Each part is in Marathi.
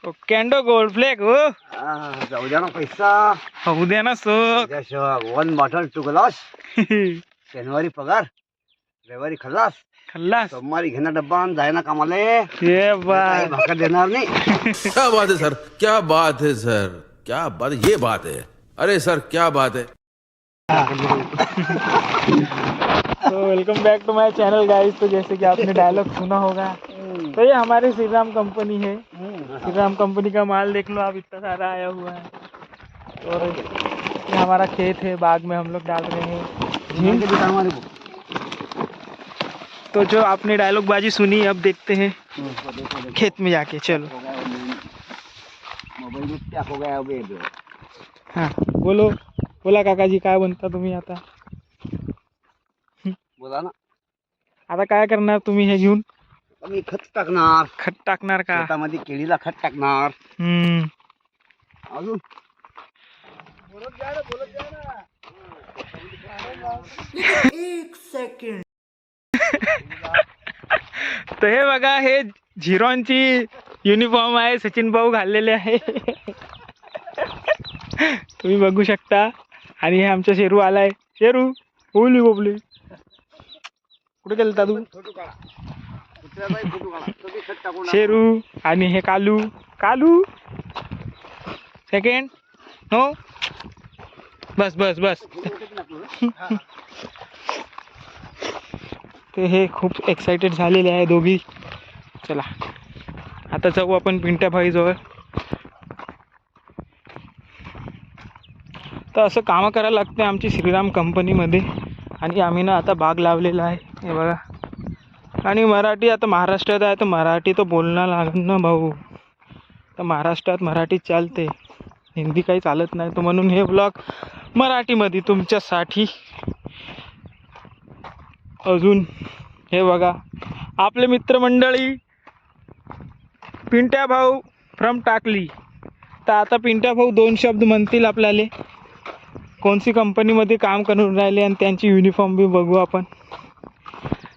कॅन्डो गोल्ड फ्लेक हो जाऊ द्या ना पैसा. होऊ द्या ना सोक. One bottle two glass. शनिवारी पगार, रविवारी खल्लास, सोमवारी घेणार डब्बा आणि जायना कामाला. ये बात भाकर देणार नाही. क्या बात है सर, क्या बात है सर, क्या बात, ये बात है. अरे सर क्या बात है. तो welcome back to my channel guys. तो जैसे कि आपने डायलॉग सुना होगा, तो ये हमारी श्रीराम कंपनी है. श्रीराम कंपनी का माल देख लो आप, इतना सारा आया हुआ है. और ये हमारा खेत है, बाग में हम लोग डाल रहे हैं. तो जो आपने डायलॉग बाजी सुनी, अब देखते हैं खेत में जाके. चलो मोबाईल में क्या हो गया अबे. हाँ बोलो, बोला काकाजी, काय म्हणता तुम्ही आता? बोला ना. आता काय करणार तुम्ही हे घेऊन? मी खत टाकणार. खत टाकणार का? शेतामध्ये केळीला खत टाकणार. अजून एक सेकंड. तर हे बघा, हे झिरोनची युनिफॉर्म आहे, सचिन भाऊ घाललेले आहे. तुम्ही बघू शकता. आणि हे आमचा शेरू आलाय. शेरू बोली बोबली, कुठे गेलता तू? शेरू. आणि हे कालू. कालू सेकंड. नो बस बस बस. ते हे खूप एक्साइटेड झालेले आहे दोघी. चला आता जाऊ आपण पिंट्या भाईजवळ. तर असं कामं करायला लागते आमची श्रीराम कंपनीमध्ये. आणि आम्ही ना आता बाग लावलेला आहे, हे बघा. आणि मराठी आता महाराष्ट्रात आहे, तर मराठी तर बोलणं लागेल ना भाऊ. तर महाराष्ट्रात मराठी चालते, हिंदी काही चालत नाही. तर म्हणून हे ब्लॉग मराठीमध्ये तुमच्यासाठी. अजून हे बघा आपले मित्रमंडळी पिंट्या भाऊ फ्रॉम टाकली. तर आता पिंट्या भाऊ दोन शब्द म्हणतील आपल्याला, कोणती कंपनीमध्ये काम करून राहिले आणि त्यांची युनिफॉर्म बी बघू आपण.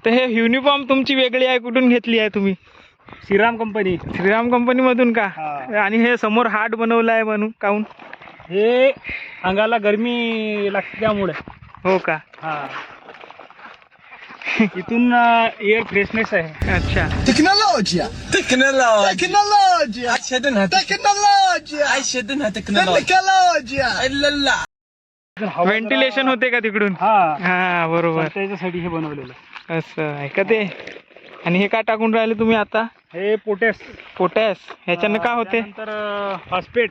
तर हे युनिफॉर्म तुमची वेगळी आहे, कुठून घेतली आहे तुम्ही? श्रीराम कंपनी. श्रीराम कंपनीमधून का? आणि हे समोर हार्ट बनवलं आहे म्हणून काहून? हे अंगाला गरमी लागते त्यामुळे. हो का? हा, इथून एअर फ्रेशनेस आहे. अच्छा. Tecnologia! Tecnologia! Tecnologia! व्हेंटिलेशन होते का तिकडून? हा बरोबर, त्याच्यासाठी हे बनवलेलं. असं आहे का ते? आणि हे का टाकून राहिले तुम्ही आता? हे पोटॅश. पोटॅश ह्याच्यानं का होते? नंतर फॉस्फेट.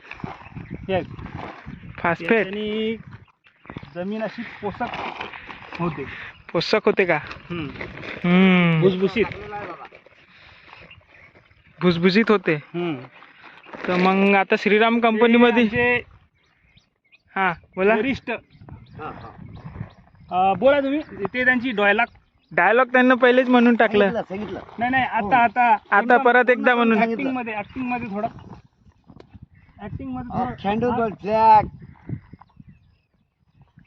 फॉस्फेट. आणि जमीन अशी पोषक होते. पोषक होते का? भुसभुशीत. भुसभुशीत होते. तर मग आता श्रीराम कंपनीमध्ये. हा बोला. वरिष्ठ. बोला तुम्ही. ते त्यांची डायलॉग त्यांना पहिलेच म्हणून टाकलं. सांगितलं. नाही आता परत एकदा म्हणून. ऍक्टिंग मध्ये थोडं. कॅन्डो गोल्ड फ्लॅग.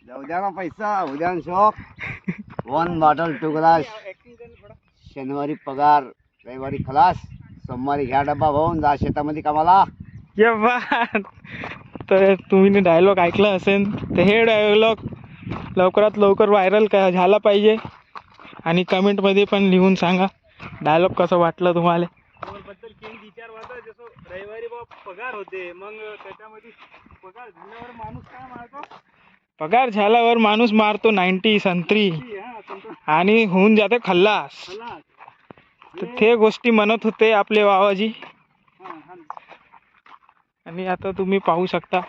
जाऊ द्या ना पैसा, उद्या shop. One bottle two glass. शनिवारी पगार, रविवारी खलास, सोमवारी घ्या डब्बा भाऊन जा शेतामध्ये कामाला. ये बात. तर तुम्ही डायलॉग ऐकला असेल, तर हे डायलॉग लवकरात लवकर व्हायरल झाला पाहिजे. आणि कमेंटमध्ये पण लिहून सांगा डायलॉग कसं वाटलं तुम्हाला. बद्दल विचार वाचा. जसं रविवारी पगार होते, मग त्याच्यामध्ये पगार झाल्यावर माणूस काय मारतो? पगार झाल्यावर माणूस मारतो 90 संत्री आणि होऊन जाते खल्लास. तर ते गोष्टी म्हणत होते आपले बाबाजी. आणि आता तुम्ही पाहू शकता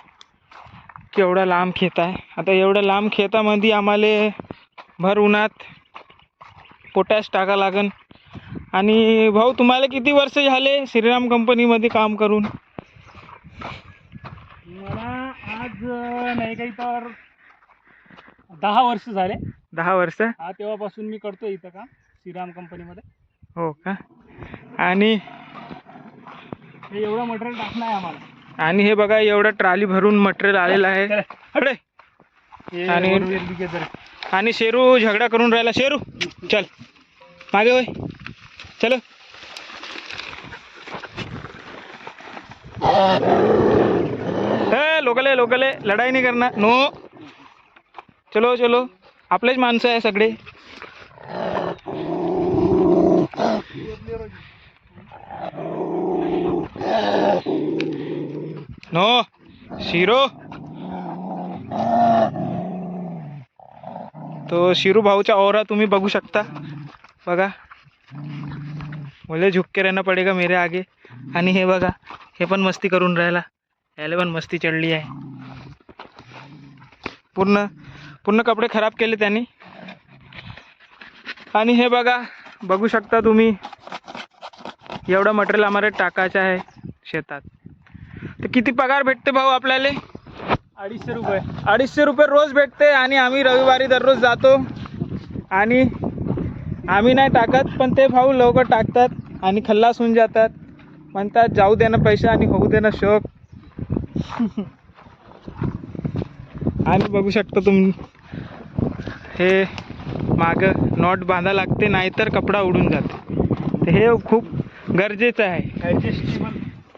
केवढा लांब खेत आहे. आता एवढ्या लांब खेतामध्ये आम्हाला भर उन्हात पोटॅश टाका लागन. आणि भाऊ तुम्हाला किती वर्ष झाले श्रीराम कंपनीमध्ये काम करून? मला आज नाही काही तर 10 वर्ष झाले. 10 वर्ष? हा, तेव्हापासून मी करतो इथं काम श्रीराम कंपनीमध्ये. हो का? आणि हे एवढं मटेरियल टाकणं आहे आम्हाला. आणि हे बघा एवढं ट्रॉली भरून मटेरियल आलेलं आहे. अरे आणि शेरू झगडा करून राहिला. शेरू चल मागे होय, चलो. लोकले लोकले लढाई नाही करणार नो. चलो चलो आपलेच माणसं आहे सगळे. नो शिरो. तो शिरू भाऊचा ओरा तुम्ही बघू शकता. बघा मुले झुक के रहना पडेगा मेरे आगे. आणि हे बघा हे पण मस्ती करून राहिला. याला पण मस्ती चढली आहे. पूर्ण पूर्ण कपडे खराब केले त्यांनी. आणि हे बघा बघू शकता तुम्ही एवढं मटेरियल आम्हाला टाकायचं आहे शेतात. तर किती पगार भेटते भाऊ आपल्याला? 250 रुपये. 250 रुपये रोज भेटते. आणि आम्ही रविवारी दररोज जातो आणि आम्ही नाही टाकत पण ते भाऊ लवकर टाकतात आणि खल्लास होऊन जातात. म्हणतात जाऊ दे ना पैसे आणि होऊ दे ना शौक. आणि बघू शकता तुम्ही हे मागं नॉट बांधा लागते नाहीतर कपडा उडून जाते. तर हे खूप गरजेचं आहे.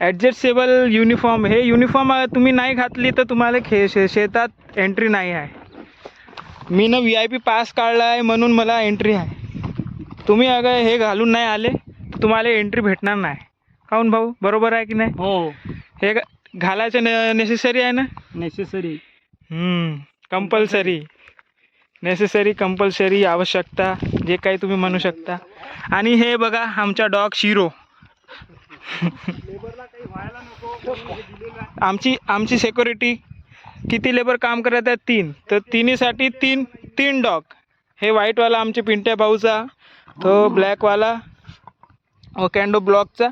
Adjustable uniform. हे युनिफॉर्म तुम्ही नाही घातली तर तुम्हाला शेतात एंट्री नाही आहे. मी ना VIP पास काढला आहे म्हणून मला एंट्री आहे. तुम्ही अगर हे घालून नाही आले तर तुम्हाला एंट्री भेटणार नाही. काहून भाऊ बरोबर आहे की नाही? हो हे घालायचं नेसेसरी आहे ना? नेसेसरी. कंपल्सरी. नेसेसरी कंपल्सरी आवश्यकता जे काही तुम्ही म्हणू शकता. आणि हे बघा आमचा डॉग शिरो. आमची सिक्युरिटी किती लेबर काम करत आहेत? 3. तर तिन्हीसाठी तीन डॉग. हे व्हाईटवाला आमचे पिंट्या भाऊचा, तो ब्लॅकवाला ओकॅन्डो ब्लॉकचा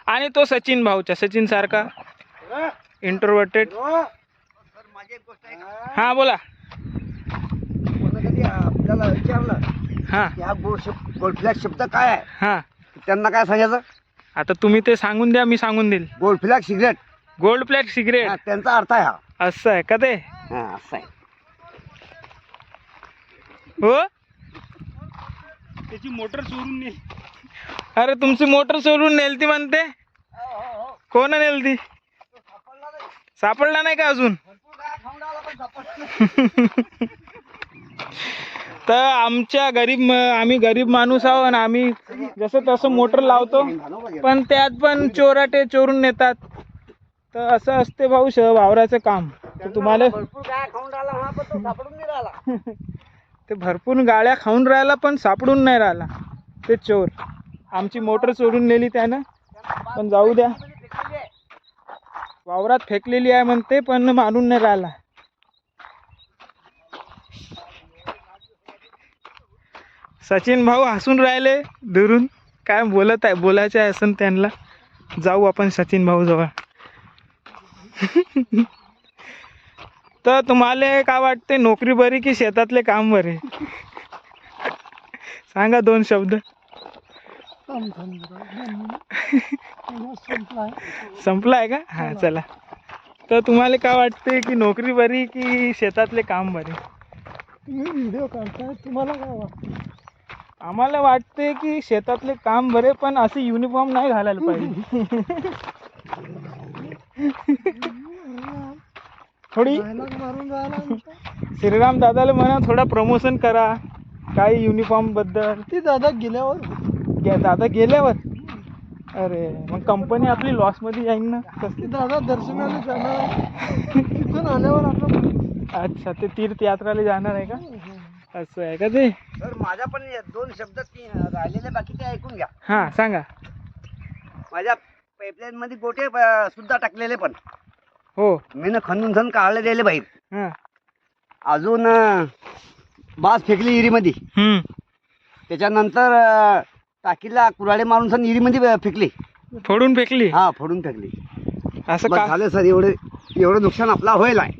आणि तो सचिन भाऊचा. सचिन सारखा इंट्रोवर्टेड. हां बोला. कधी आपल्याला विचारलं हां की हा गोल्ड फ्लॅग शब्द काय आहे, हां त्यांना काय सांगायचं? आता तुम्ही ते सांगून द्या, मी सांगून देईल. Gold Flake cigarette. Gold Flake cigarette त्यांचा अर्थ आहे हा. असं आहे का ते? असं आहे. हो. त्याची मोटर चोरून ने. अरे तुमची मोटर चोरून नेलती म्हणते. कोण नेलती? सापडला नाही का अजून? तर आम्ही गरीब माणूस आहोत आणि आम्ही जसं तसं मोटर लावतो पण त्यात पण चोराटे चोरून नेतात. तर असं असते भाऊ वावराचं काम. तर तुम्हाला ते भरपूर गाळ्या खाऊन राहिला पण सापडून नाही राहिला. ते चोर आमची मोटर चोरून नेली त्यानं. पण जाऊ द्या, वावरात फेकलेली आहे म्हणते पण मारून नाही राहिला. सचिन भाऊ हसून राहिले दुरून. काय बोलायचं आहे असं त्यांना. जाऊ आपण सचिन भाऊ जवळ. तर तुम्हाला काय वाटते, नोकरी बरी की शेतातले काम बरे? सांगा 2 शब्द. संपला आहे का? हां चला. तर तुम्हाला काय वाटते की नोकरी बरी की शेतातले काम बरे? तुम्ही व्हिडिओ काढताय, तुम्हाला काय वाटतं? आम्हाला वाटते की शेतातले काम बरे पण असे युनिफॉर्म नाही घालायला पाहिजे. थोडी मारून राहिला. श्रीराम दादाला म्हणा थोडा प्रमोशन करा काही युनिफॉर्म बद्दल. ती दादा गेल्यावर दादा गेल्यावर अरे मग कंपनी आपली लॉस मध्ये जाईल ना. ती दादा दर्शनाला जाणार आहे. तिथून आल्यावर आपण अच्छा ते तीर्थयात्राला जाणार आहे का? असं आहे का ते? तर माझ्या पण 2 शब्द राहिलेले बाकी ते ऐकून घ्या. हां सांगा. माझ्या पाईपलाईन मध्ये गोटे सुद्धा टाकलेले पण हो. मी खणून काढले दिले बाहेर. हां अजून बाज फेकली विहिरीमध्ये. त्याच्यानंतर टाकीला कुऱ्हाडे मारून सण विहिरीमध्ये फेकली. फोडून फेकली? हा फोडून फेकली. असं बस का झालं सर. एवढं नुकसान आपला होईल आहे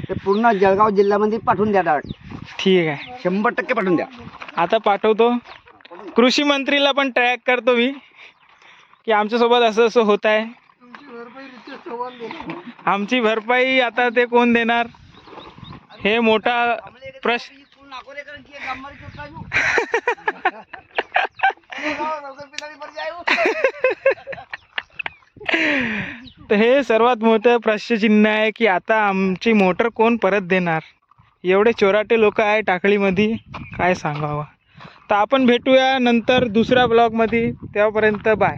ते पूर्ण जळगाव जिल्ह्यामध्ये पाठवून द्या. डायरेक्ट ठीक आहे 100% पाठवून द्या. आता पाठवतो. कृषी मंत्रीला पण ट्रॅक करतो मी की आमच्यासोबत असं असं होत आहे. आमची भरपाई आता ते कोण देणार हे मोठा प्रश्न. तर हे सर्वात मोठं प्रश्नचिन्ह आहे की आता आमची मोटर कोण परत देणार. एवढे चोराटे लोक आहे टाकळीमध्ये, काय सांगावं. तर आपण भेटूया नंतर दुसऱ्या ब्लॉगमध्ये. तेव्हापर्यंत बाय.